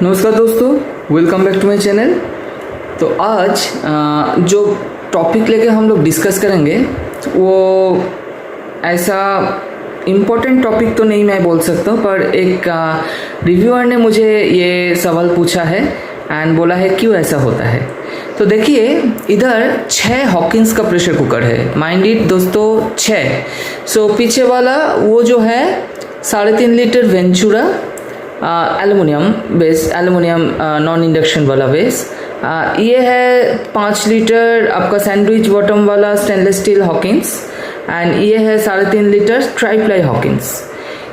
नमस्कार दोस्तों, welcome back to my channel. तो आज जो टॉपिक लेके हम लोग डिस्कस करेंगे वो ऐसा इम्पोर्टेंट टॉपिक तो नहीं मैं बोल सकता, पर एक रिव्यूअर ने मुझे ये सवाल पूछा है एंड बोला है क्यों ऐसा होता है। तो देखिए, इधर 6 हॉकिंस का प्रेशर कुकर है। माइंड इट दोस्तों, 6। सो पीछे वाला वो जो है 3.5 litre Ventura aluminium base, aluminium non induction वाला बेस। ये है 5 लीटर आपका सैंडविच बॉटम वाला स्टेनलेस स्टील हॉकिंस, एंड ये है 3.5 लीटर ट्राईप्लाई हॉकिंस।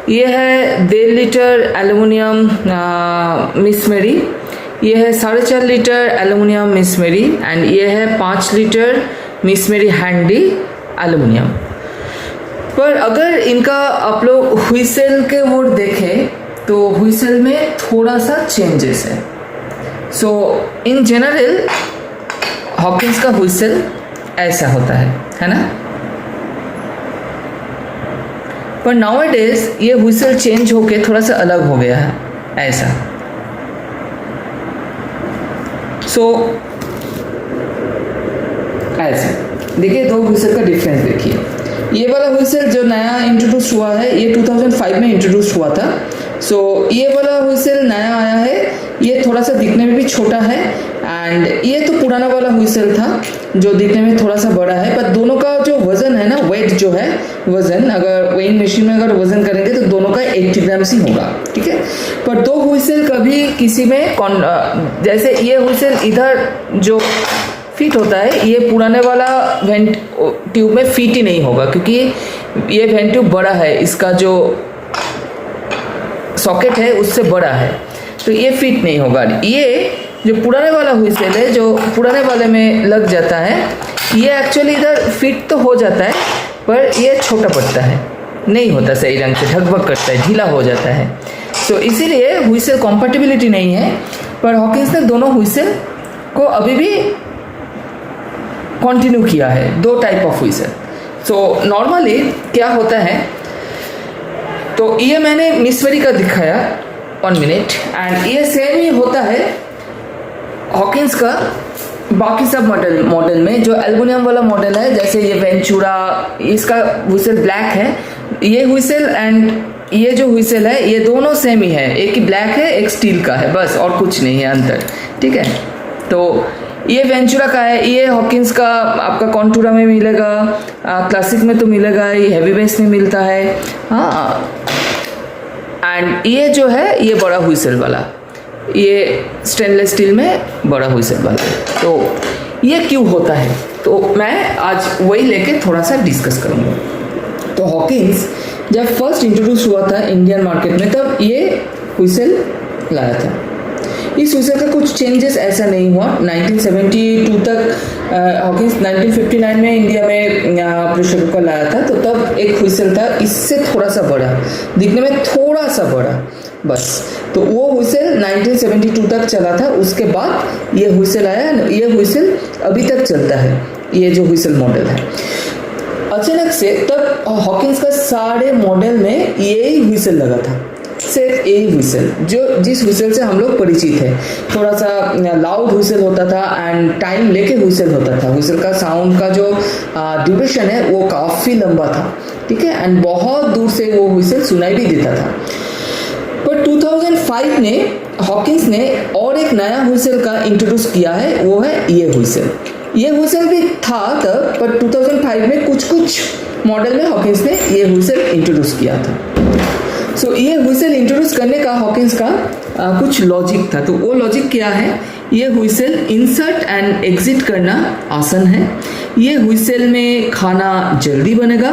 ये है 1.5 लीटर एलुमिनियम मिस मेरी, ये है 4.5 लीटर एलुमिनियम मिस मेरी, एंड ये है 5 लीटर मिस मेरी हैंडी एलुमिनियम। पर अगर इनका आप लोग हुइसल के वोट देखें तो हुइसल में थोड़ा सा चेंजेस है। सो इन जनरल हॉकिंस का हुइसल ऐसा होता है ना। पर नाउअडेज ये हुइसल चेंज होके थोड़ा सा अलग हो गया है ऐसा। सो ऐसे देखिए, दो हुइसल का डिफरेंस देखिए। ये वाला हुइसल जो नया इंट्रोड्यूस हुआ है ये 2005 में इंट्रोड्यूस हुआ था। सो ये वाला हुइसल नया आया है, ये थोड़ा सा दिखने में भी छोटा है, एंड ये तो पुराना वाला हुइसल था जो दिखने में थोड़ा सा बड़ा है। पर दोनों का जो वजन है ना, वेट जो है वजन, अगर वेइंग मशीन में अगर वजन करेंगे तो दोनों का 80 ग्राम्स ही होगा, ठीक है। पर दो हुइसल कभी किसी में जैसे ये हुइसल इधर जो फिट होता है, ये पुराने वाला वेंट ट्यूब में फिट ही नहीं होगा, क्योंकि ये वेंट ट्यूब बड़ा है, इसका जो सॉकेट है उससे बड़ा है, तो ये फिट नहीं होगा। ये जो पुराने वाला हुइसल है जो पुराने वाले में लग जाता है, ये एक्चुअली इधर फिट तो हो जाता है पर ये छोटा पड़ता है, नहीं होता सही रंग से, ढकबक करता है, ढीला हो जाता है। तो इसीलिए हुइसल कॉम्पैटिबिलिटी नहीं है। पर हॉकिंस ने दोनों हुइसल को अभी भी कंटिन्यू किया है, दो टाइप ऑफ हुइसल। सो नॉर्मली क्या होता है, तो ये मैंने मिसवेरी का दिखाया 1 मिनट, एंड ये सेम ही होता है हॉकिंस का बाकी सब मॉडल में। जो एल्युमिनियम वाला मॉडल है, जैसे ये वेंचुरा, इसका हुइसल ब्लैक है, ये हुइसल एंड ये जो हुइसल है ये दोनों सेम ही है, एक ही ब्लैक है एक स्टील का है, बस और कुछ नहीं है अंतर, ठीक है। तो ये वेंचुरा का है, ये हॉकिंस का आपका कॉन्टूरा में मिलेगा, क्लासिक में तो मिलेगा ही, हैवी बेस में मिलता है, हाँ। एंड ये जो है ये बड़ा हुइसल वाला, ये स्टेनलेस स्टील में बड़ा हुइसल वाला है। तो ये क्यों होता है, तो मैं आज वही लेके थोड़ा सा डिस्कस करूँगा। तो हॉकिंस जब फर्स्ट इंट्रोड्यूस हुआ था इंडियन मार्केट में, तब ये हुइसल लाया था। इस हुइसल का कुछ चेंजेस ऐसा नहीं हुआ। 1972 तक हॉकिंस 1959 में इंडिया में प्रेशर कुकर लाया था, तो तब एक हुइसल था इससे थोड़ा सा बड़ा, दिखने में थोड़ा सा बड़ा, बस। तो वो हुइसल 1972 तक चला था, उसके बाद ये हुइसल आया। ये हुइसल अभी तक चलता है, ये जो हुइसल मॉडल है। अचानक से तब हॉकिंस का सारे मॉडल में यही हुइसल लगा था, सिर्फ यही हुइसल, जो जिस हुइसल से हम लोग परिचित है। थोड़ा सा लाउड हुइसल होता था एंड टाइम लेके हुइसल होता था। हुइसल का साउंड का जो ड्यूरेशन है वो काफ़ी लंबा था, ठीक है, एंड बहुत दूर से वो हुइसल सुनाई भी देता था। पर 2005 ने हॉकिंस ने और एक नया हुइसल का इंट्रोड्यूस किया है, वो है ये हुइसल। ये हुइसल भी था तब, पर 2005 में कुछ मॉडल में हॉकिंस ने ये हुइसल इंट्रोड्यूस किया था। सो ये हुइसल इंट्रोड्यूस करने का हॉकिंस का कुछ लॉजिक था। तो वो लॉजिक क्या है, ये हुइसल इंसर्ट एंड एग्जिट करना आसान है, ये हुइसल में खाना जल्दी बनेगा,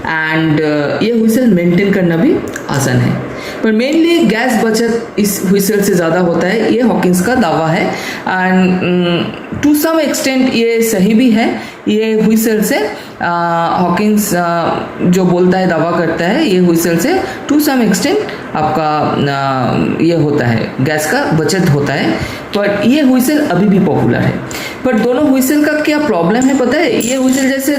एंड ये हुइसल मेंटेन करना भी आसान है। पर मेनली गैस बचत इस हुइसल से ज़्यादा होता है, ये हॉकिंस का दावा है, एंड टू सम एक्सटेंट ये सही भी है। ये हुइसल से हॉकिंस जो बोलता है, दावा करता है, ये हुइसल से टू सम एक्सटेंट आपका ये होता है, गैस का बचत होता है। पर ये हुइसल अभी भी पॉपुलर है। पर दोनों हुइसल का क्या प्रॉब्लम है पता है, ये हुइसल जैसे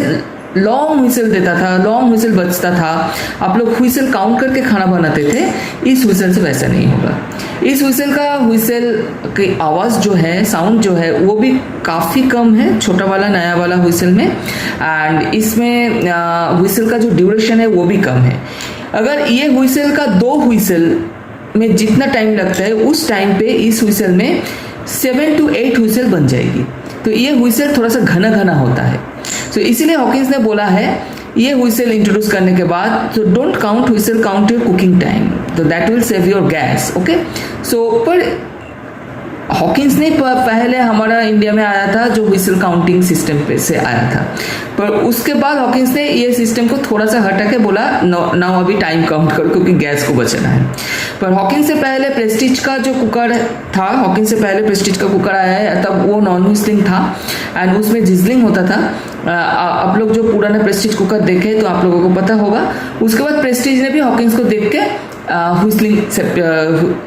लॉन्ग हुइसल देता था, लॉन्ग हुइसल बजता था, आप लोग हुइसल काउंट करके खाना बनाते थे, इस हुइसल से वैसा नहीं होगा। इस व्हिसल का व्हिसल की आवाज़ जो है, साउंड जो है वो भी काफ़ी कम है छोटा वाला नया वाला व्हिसल में, एंड इसमें व्हिसल का जो ड्यूरेशन है वो भी कम है। अगर ये व्हिसल का 2 व्हिसल में जितना टाइम लगता है उस टाइम पे इस व्हिसल में 7 to 8 व्हिसल बन जाएगी। तो ये व्हिसल थोड़ा सा घना घना होता है। तो इसीलिए हॉकिंस ने बोला है ये व्हिसल इंट्रोड्यूस करने के बाद, तो don't count whistle, count your cooking time, तो that will save your gas. Okay, so पर हॉकिंस ने पहले हमारा इंडिया में आया था जो व्हिसल काउंटिंग सिस्टम पे से आया था, पर उसके बाद हॉकिंस ने ये सिस्टम को थोड़ा सा हटा के बोला नाउ अभी टाइम काउंट करो क्योंकि गैस को बचाना है। पर हॉकिंस से पहले प्रेस्टीज का जो कुकर था, हॉकिंस से पहले प्रेस्टीज का कुकर आया है, तब वो नॉन व्हिस्लिंग था एंड उसमें जिजलिंग होता था। आप लोग जो पुराना प्रेस्टीज कुकर देखे तो आप लोगों को पता होगा। उसके बाद प्रेस्टीज ने भी हॉकिंस को देख के व्हिस्लिंग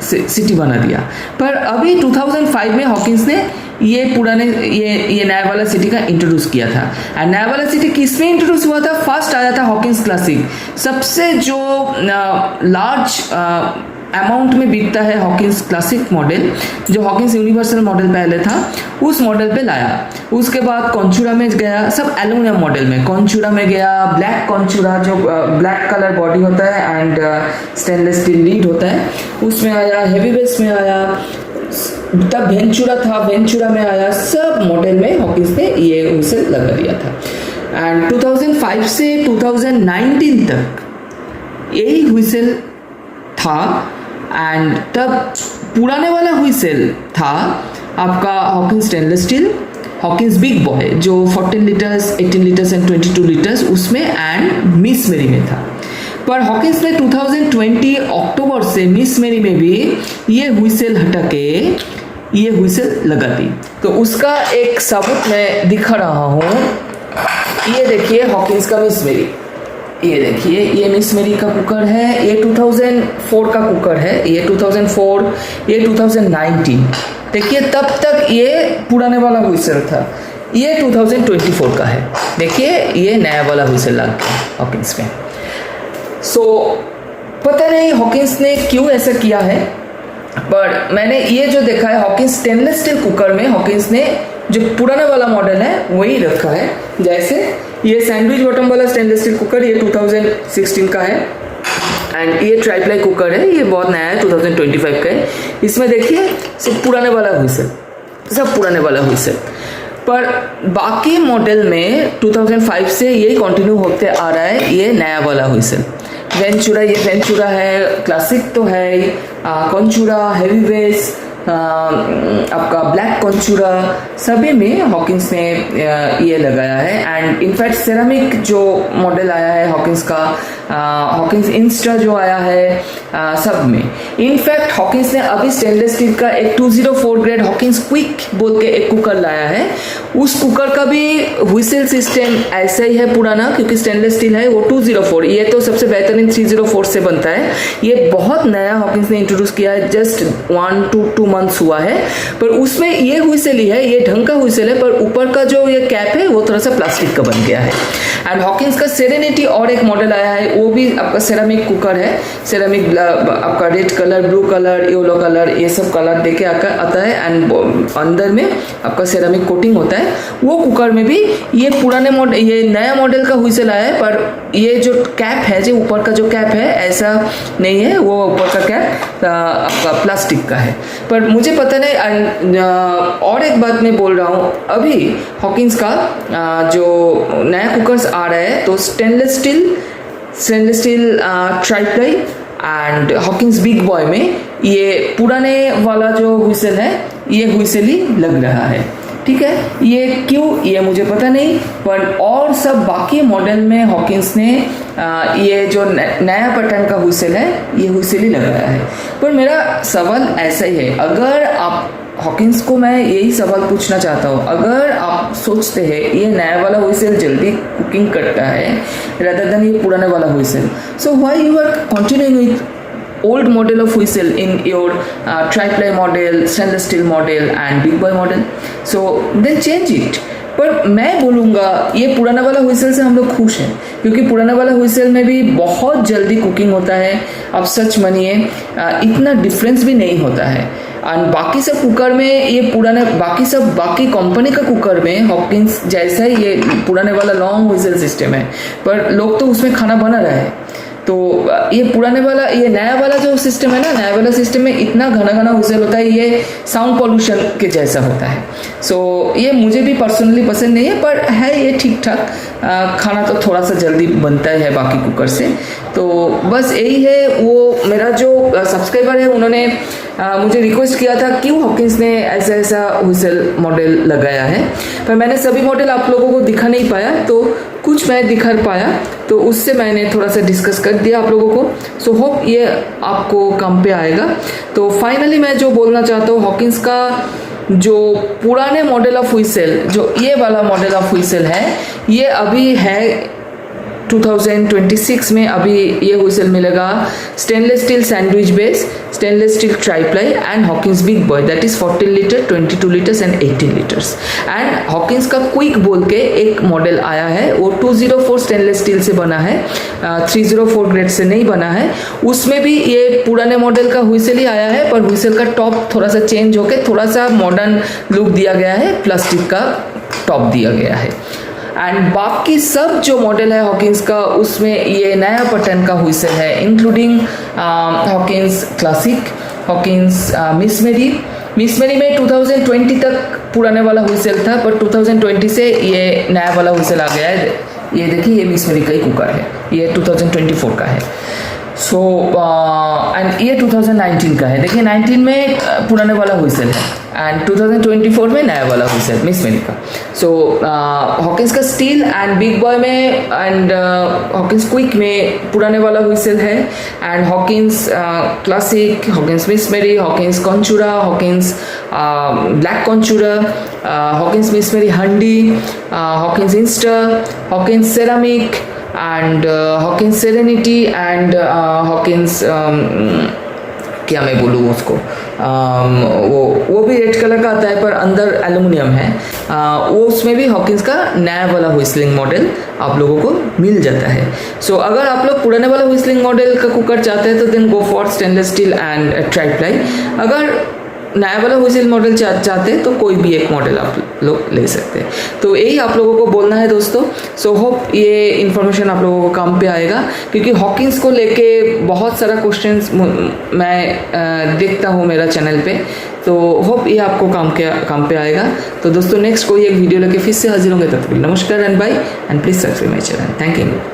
सिटी बना दिया। पर अभी 2005 में हॉकिंस ने ये पुराने ये नया वाला सिटी का इंट्रोड्यूस किया था। एंड नया वाला सिटी किस में इंट्रोड्यूस हुआ था? फर्स्ट आया था हॉकिंस क्लासिक, सबसे जो लार्ज अमाउंट में बिकता है हॉकिंस क्लासिक मॉडल, जो हॉकिंस यूनिवर्सल मॉडल पहले था उस मॉडल पे लाया। उसके बाद कॉन्चुरा में गया, सब एल्यूमिनियम मॉडल में, कॉन्चुरा में गया, ब्लैक कॉन्चुरा जो ब्लैक कलर बॉडी होता है एंड स्टेनलेस स्टील लीड होता है उसमें आया, हेवी बेस में आया, तब वेंचुरा था, वेंचुरा में आया, सब मॉडल में हॉकिंस ने ये व्हिसल लगा दिया था। एंड 2005 से 2019 तक यही व्हिसल था। एंड तब पुराने वाला व्हिसल था आपका Hawkins stainless steel, Hawkins big boy जो 14 लीटर्स, 18 लीटर्स एंड 22 लीटर्स उसमें एंड मिस मेरी में था। पर हॉकिंस ने 2020 अक्टूबर से मिस मेरी में भी ये व्हिसल हटा के ये व्हिसल लगा दी। तो उसका एक सबूत मैं दिखा रहा हूँ। ये देखिए हॉकिंस का मिस मेरी, ये देखिए ये मिस मेरी का कुकर है, ये 2004 का कुकर है, ये 2004, ये 2019। देखिए तब तक ये पुराने वाला व्हिसल था, ये 2024 का है। देखिए ये नया वाला व्हिसल लग गया हॉकिंस में। सो पता नहीं हॉकिंस ने क्यों ऐसा किया है, पर मैंने ये जो देखा है हॉकिंस स्टेनलेस स्टील कुकर में हॉकिंस ने जो पुराना वाला मॉडल है वही रखा है। जैसे ये सैंडविच बॉटम वाला स्टेनलेस स्टील कुकर ये 2016 का है एंड ये ट्राइप्लाई कुकर है, ये बहुत नया है, 2025 का है। इसमें देखिए सब पुराने वाला व्हिसल, सब पुराने वाला व्हिसल। पर बाकी मॉडल में 2005 से यही कंटिन्यू होते आ रहा है ये नया वाला व्हिसल। वेंचुरा, ये वेंचुरा है, क्लासिक तो है, कॉन्चुरा, हेवी बेस, आपका ब्लैक कॉन्चुरा, सभी में हॉकिंस ने ये लगाया है। एंड इनफैक्ट सेरामिक जो मॉडल आया है हॉकिंस का, हॉकिंस इंस्टा जो आया है, सब में। इनफैक्ट हॉकिंस ने अभी स्टेनलेस स्टील का एक 204 ग्रेड हॉकिंस क्विक बोल के एक कुकर लाया है। उस कुकर का भी व्हिसल सिस्टम ऐसा ही है पुराना, क्योंकि स्टेनलेस स्टील है वो 204, ये तो सबसे बेहतरीन 304 से बनता है। ये बहुत नया हॉकिंस ने इंट्रोड्यूस किया है, जस्ट 1 to 2 मंथ्स हुआ है। पर उसमें ये व्हिसल ही है, ये ढंग का व्हिसल है, पर ऊपर का जो ये कैप है वो थोड़ा सा प्लास्टिक का बन गया है। एंड हॉकिंस का सेरेनिटी और एक मॉडल आया है, वो भी आपका सेरामिक कुकर है, सेरामिक आपका red colour, blue colour, yellow colour, ये सब कलर देके आता है एंड अंदर में आपका सेरामिक कोटिंग होता है। वो कुकर में भी ये पुराने मॉडल, ये नया मॉडल का व्हिसल आया है, पर ये जो कैप है, जो ऊपर का जो कैप है ऐसा नहीं है, वो ऊपर का कैप आपका प्लास्टिक का है। पर मुझे पता नहीं। और एक बात मैं बोल रहा हूँ, अभी हॉकिंस का जो नया कुकर्स आ रहा है तो stainless steel tri-ply and Hawkins big boy में ये पुराने वाला जो व्हिसल है ये व्हिसल ही लग रहा है। ठीक है, ये क्यों, ये मुझे पता नहीं, पर और सब बाकी मॉडल में हॉकिंस ने ये जो नया पैटर्न का व्हिसल है ये व्हिसल ही लगाया है। पर मेरा सवाल ऐसा ही है, अगर आप हॉकिंस को मैं यही सवाल पूछना चाहता हूँ, अगर आप सोचते हैं ये नया वाला व्हिसल जल्दी कुकिंग करता है rather than ये पुराने वाला whistle, so why you are continuing with old model of whistle in your tri-ply model, stainless steel model and big boy model? So then change it. पर मैं बोलूँगा ये पुराना वाला हुइसल से हम लोग खुश हैं, क्योंकि पुराना वाला हुइसल में भी बहुत जल्दी कुकिंग होता है। अब सच मानिए इतना डिफरेंस भी नहीं होता है। और बाकी सब कुकर में ये पुराने बाकी कंपनी का कुकर में हॉकिंस जैसा ही ये पुराने वाला लॉन्ग हुइसल सिस्टम है, पर लोग तो उसमें खाना बना रहा है। तो ये नया वाला जो सिस्टम है ना, नया वाला सिस्टम में इतना घना हुइसल होता है, ये साउंड पॉल्यूशन के जैसा होता है। सो ये मुझे भी पर्सनली पसंद नहीं है, पर है ये ठीक ठाक। खाना तो थोड़ा सा जल्दी बनता है बाकी कुकर से। तो बस यही है। वो मेरा जो सब्सक्राइबर है उन्होंने मुझे रिक्वेस्ट किया था क्यों हॉकिंस ने ऐसा हुइसल मॉडल लगाया है, पर मैंने सभी मॉडल आप लोगों को दिखा नहीं पाया, तो कुछ मैं दिखा पाया, तो उससे मैंने थोड़ा सा डिस्कस कर दिया आप लोगों को। सो होप ये आपको काम पे आएगा। तो फाइनली मैं जो बोलना चाहता हूँ, हॉकिंस का जो पुराने मॉडल ऑफ हुइसल, जो ये वाला मॉडल ऑफ हुइसल है, ये अभी है 2026 में। अभी ये हुइसल मिलेगा stainless steel sandwich base, stainless steel tri-ply and Hawkins big boy, that is 14 litre, 22 litres and 18 litres. And Hawkins का क्विक बोल के एक मॉडल आया है, वो 204 स्टेनलेस स्टील से बना है, 304 ग्रेड से नहीं बना है। उसमें भी ये पुराने मॉडल का हुइसल ही आया है, पर हुइसल का टॉप थोड़ा सा चेंज होके थोड़ा सा मॉडर्न लुक दिया गया है, प्लास्टिक का टॉप दिया गया है। एंड बाकी सब जो मॉडल है हॉकिंस का, उसमें ये नया पैटर्न का हुइसल है, including Hawkins Classic, Hawkins Miss मेरी में 2020 तक पुराने वाला हुइसल था, पर 2020 से ये नया वाला हुइसल आ गया है। ये देखिए, ये मिस मेरी का ही कुकर है, ये 2024 का है। सो एंड ये 2019 का है। देखिए 19 में पुराने वाला हुइसल है एंड 2024 में नया वाला हुइसल मिस मेरी का। सो हॉकिंस का स्टील एंड बिग बॉय में एंड हॉकिंस क्विक में पुराने वाला हुइसल है, and Hawkins Classic, Hawkins Miss Mary, Hawkins Contura, Hawkins Black Contura, Hawkins Miss Mary Handi, Hawkins Instaa, Hawkins Ceramic and Hawkins Serenity and Hawkins क्या मैं बोलूँ उसको, वो भी रेड कलर का आता है पर अंदर एल्युमिनियम है। वो उसमें भी हॉकिंस का नया वाला हुइसलिंग मॉडल आप लोगों को मिल जाता है। सो अगर आप लोग पुराने वाला हुइसलिंग मॉडल का कुकर चाहते हैं तो then go for stainless steel and triply. अगर नया वाला हुइसल मॉडल चाहते हैं तो कोई भी एक मॉडल आप लोग ले सकते हैं। तो यही आप लोगों को बोलना है दोस्तों। सो होप ये इन्फॉर्मेशन आप लोगों को काम पे आएगा, क्योंकि हॉकिंस को लेके बहुत सारा क्वेश्चंस मैं देखता हूँ मेरा चैनल पे। तो होप ये आपको काम पे आएगा। तो दोस्तों नेक्स्ट कोई एक वीडियो लेके फिर से हाजिर होंगे, तब तक नमस्कार and bye, and please subscribe my channel. Thank you.